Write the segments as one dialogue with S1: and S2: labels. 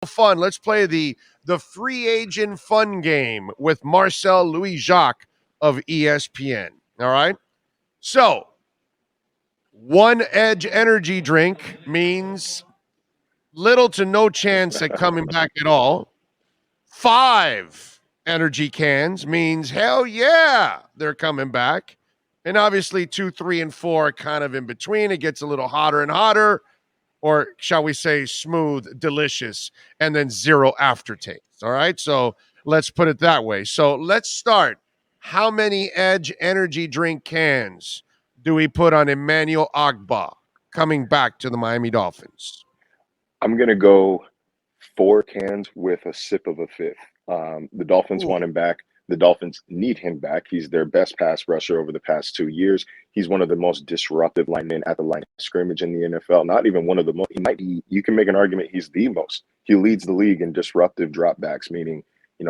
S1: fun. Let's play the free agent fun game with Marcel Louis-Jacques of ESPN. All right. So, one Edge energy drink means little to no chance at coming back at all. 5 energy cans means hell yeah, they're coming back. And obviously 2, 3, and 4 are kind of in between. It gets a little hotter and hotter, or shall we say smooth, delicious, and then 0 aftertaste. All right. So let's put it that way. So let's start. How many Edge energy drink cans do we put on Emmanuel Ogbah coming back to the Miami Dolphins?
S2: I'm going to go 4 cans with a sip of a fifth. The Dolphins
S1: Ooh.
S2: want him back. The Dolphins need him back. He's their best pass rusher over the past 2 years. He's one of the most disruptive linemen at the line of scrimmage in the NFL. Not even one of the most. He might be. You can make an argument he's the most. He leads the league in disruptive dropbacks, meaning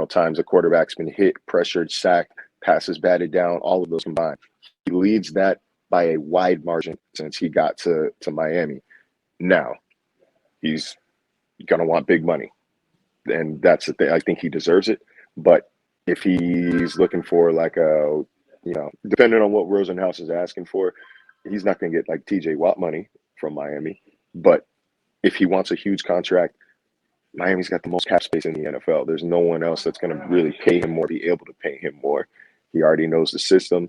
S2: times a quarterback's been hit, pressured, sacked, passes batted down, all of those combined. He leads that by a wide margin since he got to Miami. Now, he's going to want big money. And that's the thing. I think he deserves it. But if he's looking for like depending on what Rosenhaus is asking for, he's not going to get like TJ Watt money from Miami. But if he wants a huge contract, Miami's got the most cap space in the NFL. There's no one else that's going to really pay him more, be able to pay him more. He already knows the system.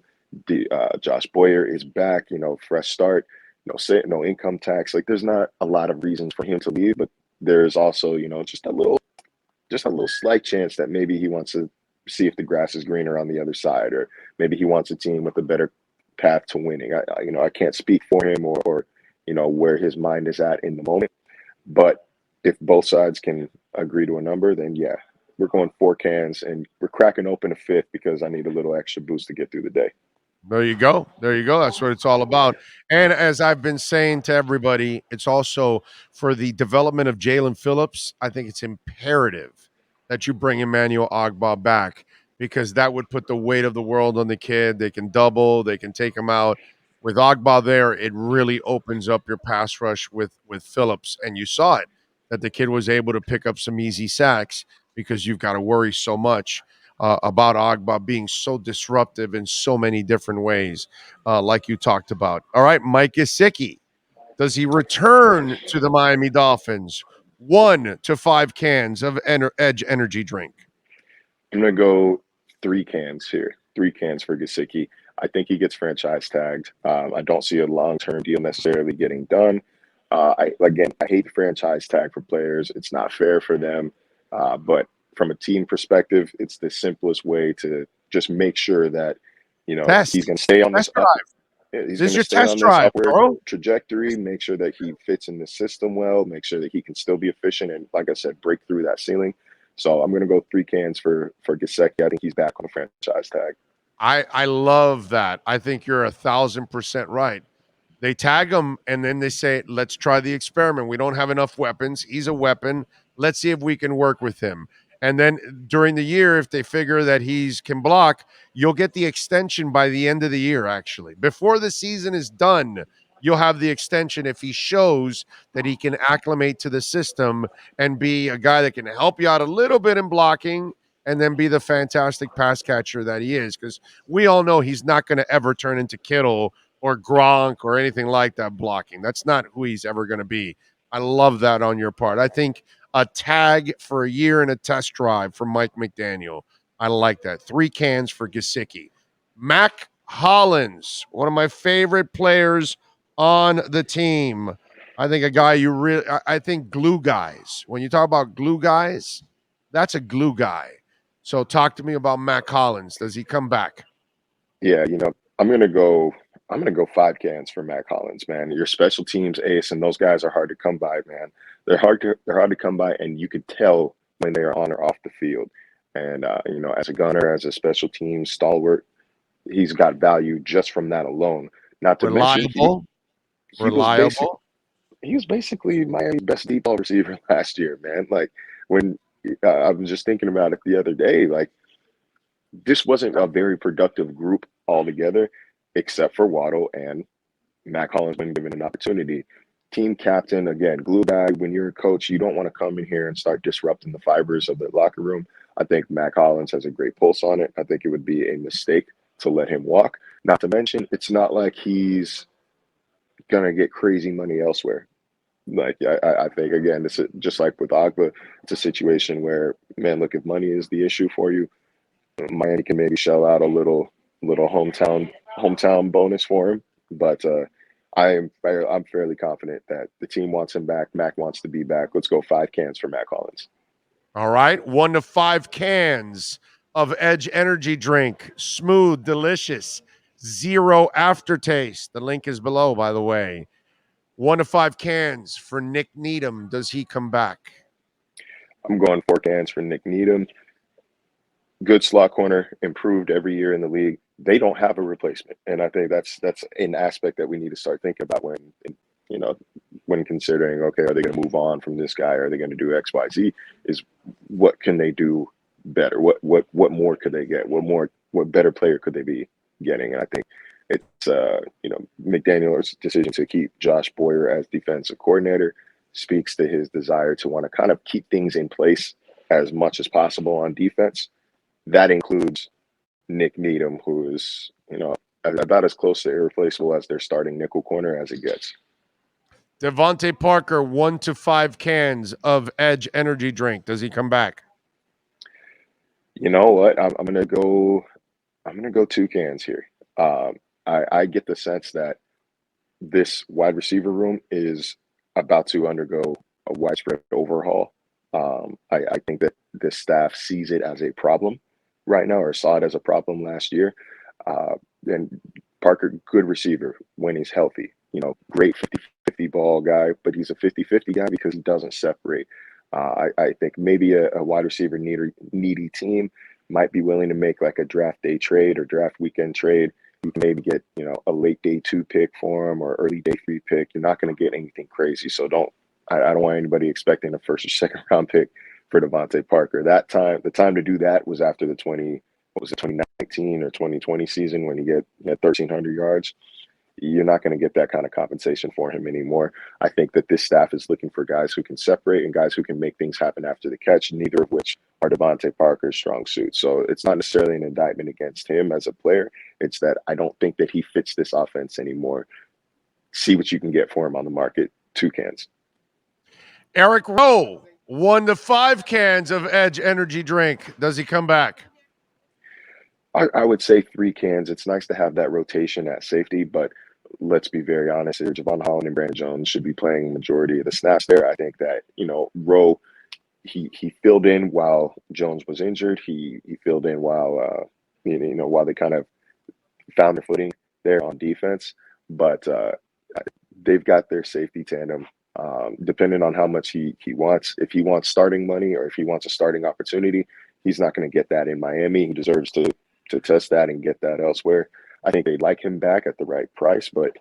S2: Josh Boyer is back, fresh start, no income tax. Like there's not a lot of reasons for him to leave, but there's also, just a little slight chance that maybe he wants to see if the grass is greener on the other side, or maybe he wants a team with a better path to winning. I can't speak for him or where his mind is at in the moment, but if both sides can agree to a number, then yeah, we're going 4 cans and we're cracking open a fifth because I need a little extra boost to get through the day.
S1: There you go. There you go. That's what it's all about. And as I've been saying to everybody, it's also for the development of Jalen Phillips. I think it's imperative that you bring Emmanuel Ogbah back because that would put the weight of the world on the kid. They can double, they can take him out. With Ogbah there, it really opens up your pass rush with Phillips. And you saw it, that the kid was able to pick up some easy sacks because you've got to worry so much about Ogbah being so disruptive in so many different ways, like you talked about. All right, Mike Gesicki. Does he return to the Miami Dolphins? 1 to 5 cans of Edge energy drink.
S2: I'm going to go 3 cans here. 3 cans for Gesicki. I think he gets franchise tagged. I don't see a long-term deal necessarily getting done. I hate the franchise tag for players. It's not fair for them. But from a team perspective, it's the simplest way to just make sure that, he's going to stay on this
S1: drive.
S2: he's
S1: This
S2: going
S1: is
S2: to
S1: your
S2: stay
S1: test
S2: on this
S1: drive,
S2: upward
S1: bro.
S2: trajectory, make sure that he fits in the system well, make sure that he can still be efficient and, like I said, break through that ceiling. So I'm going to go 3 cans for Gesicki. I think he's back on the franchise tag.
S1: I love that. I think you're 1,000% right. They tag him and then they say, let's try the experiment. We don't have enough weapons. He's a weapon. Let's see if we can work with him. And then during the year, if they figure that he's can block, you'll get the extension by the end of the year, actually. Before the season is done, you'll have the extension if he shows that he can acclimate to the system and be a guy that can help you out a little bit in blocking and then be the fantastic pass catcher that he is. Because we all know he's not going to ever turn into Kittle or Gronk or anything like that blocking. That's not who he's ever going to be. I love that on your part. I think a tag for a year and a test drive for Mike McDaniel. I like that. 3 cans for Gesicki. Mack Hollins, one of my favorite players on the team. I think a guy you really, I think glue guys. When you talk about glue guys, that's a glue guy. So talk to me about Mack Hollins. Does he come back?
S2: Yeah, I'm gonna go 5 cans for Mack Hollins, man. Your special teams ace, and those guys are hard to come by, man. They're hard to come by, and you could tell when they are on or off the field. And as a gunner, as a special teams stalwart, he's got value just from that alone. Not to mention
S1: Reliable.
S2: he was basic
S1: Reliable.
S2: he was basically Miami's best deep ball receiver last year, man. Like when I was just thinking about it the other day, like this wasn't a very productive group altogether, except for Waddle and Mack Hollins when given an opportunity. team captain, again, glue guy. When you're a coach, you don't want to come in here and start disrupting the fibers of the locker room. I think Mack Hollins has a great pulse on it. I think it would be a mistake to let him walk. Not to mention, it's not like he's going to get crazy money elsewhere. Like, I think, again, this is just like with Ogbah, it's a situation where, man, look, if money is the issue for you, Miami can maybe shell out a little hometown bonus for him. But I'm fairly confident that the team wants him back. Mack wants to be back. Let's go 5 cans for Mack Hollins.
S1: All right. 1 to 5 cans of Edge energy drink. Smooth, delicious, zero aftertaste. The link is below, by the way. 1 to 5 cans for Nick Needham. Does he come back?
S2: I'm going 4 cans for Nick Needham. Good slot corner, improved every year in the league. They don't have a replacement, and I think that's an aspect that we need to start thinking about when considering, okay, are they going to move on from this guy? Are they going to do X, Y, Z? Is what can they do better? What more could they get? What better player could they be getting? And I think it's McDaniel's decision to keep Josh Boyer as defensive coordinator speaks to his desire to want to kind of keep things in place as much as possible on defense. That includes Nick Needham, who is, about as close to irreplaceable as their starting nickel corner as it gets.
S1: Devante Parker, 1 to 5 cans of Edge energy drink. Does he come back?
S2: You know what? I'm gonna go 2 cans here. I get the sense that this wide receiver room is about to undergo a widespread overhaul. I think that this staff sees it as a problem right now, or saw it as a problem last year. And Parker, good receiver when he's healthy. Great 50-50 ball guy, but he's a 50-50 guy because he doesn't separate. I think maybe a wide receiver needy team might be willing to make like a draft day trade or draft weekend trade. You can maybe get, a late day 2 pick for him or early day 3 pick. You're not going to get anything crazy. So I don't want anybody expecting a first or second round pick for Devante Parker. The time to do that was after the 2019 or 2020 season when he had 1,300 yards. You're not going to get that kind of compensation for him anymore. I think that this staff is looking for guys who can separate and guys who can make things happen after the catch, neither of which are Devante Parker's strong suit. So it's not necessarily an indictment against him as a player. It's that I don't think that he fits this offense anymore. See what you can get for him on the market. 2 cans.
S1: Eric Rowe, 1 to 5 cans of Edge energy drink. Does he come back?
S2: I would say 3 cans. It's nice to have that rotation at safety, but let's be very honest here. Javon Holland and Brandon Jones should be playing the majority of the snaps there. I think that, Rowe, he filled in while Jones was injured. He filled in while while they kind of found their footing there on defense. But they've got their safety tandem. Depending on how much he wants. If he wants starting money or if he wants a starting opportunity, he's not going to get that in Miami. He deserves to test that and get that elsewhere. I think they'd like him back at the right price, but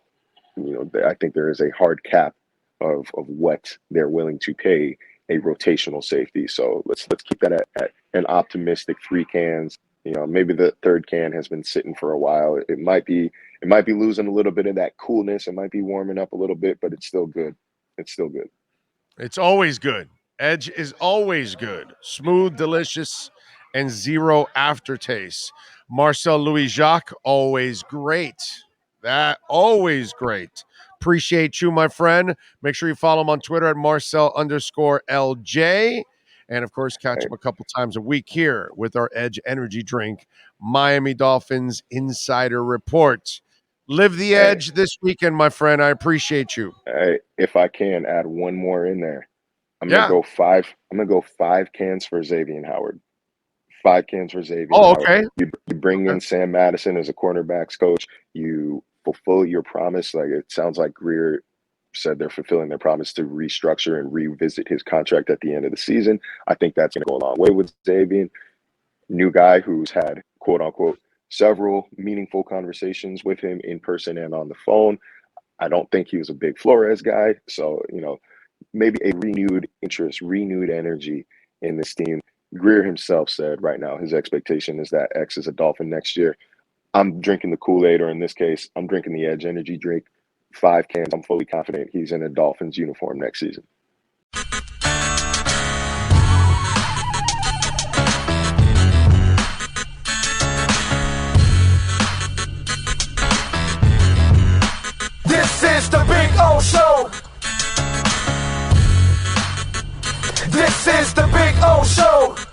S2: I think there is a hard cap of what they're willing to pay a rotational safety. So let's keep that at an optimistic 3 cans. Maybe the 3rd can has been sitting for a while. It might be losing a little bit of that coolness. It might be warming up a little bit, but it's still good. It's still good.
S1: It's always good. Edge is always good. Smooth, delicious, and zero aftertaste. Marcel Louis-Jacques, always great. That always great. Appreciate you, my friend. Make sure you follow him on Twitter at Marcel_LJ. And of course, catch him a couple times a week here with our Edge Energy Drink, Miami Dolphins Insider Report. Live the edge this weekend, my friend. I appreciate you.
S2: If I can add one more in there, I'm gonna go 5. I'm gonna go 5 cans for Xavien Howard. 5 cans for Xavien Howard.
S1: Okay.
S2: You bring in Sam Madison as a cornerbacks coach. You fulfill your promise. Like, it sounds like Greer said they're fulfilling their promise to restructure and revisit his contract at the end of the season. I think that's going to go a long way with Xavien. New guy who's had, quote unquote, several meaningful conversations with him in person and on the phone. I don't think he was a big Flores guy. So, maybe a renewed interest, renewed energy in this team. Greer himself said right now his expectation is that X is a Dolphin next year. I'm drinking the Kool-Aid, or in this case, I'm drinking the Edge energy drink. 5 cans, I'm fully confident he's in a Dolphins uniform next season.
S3: This is the Big O Show. This is the Big O Show.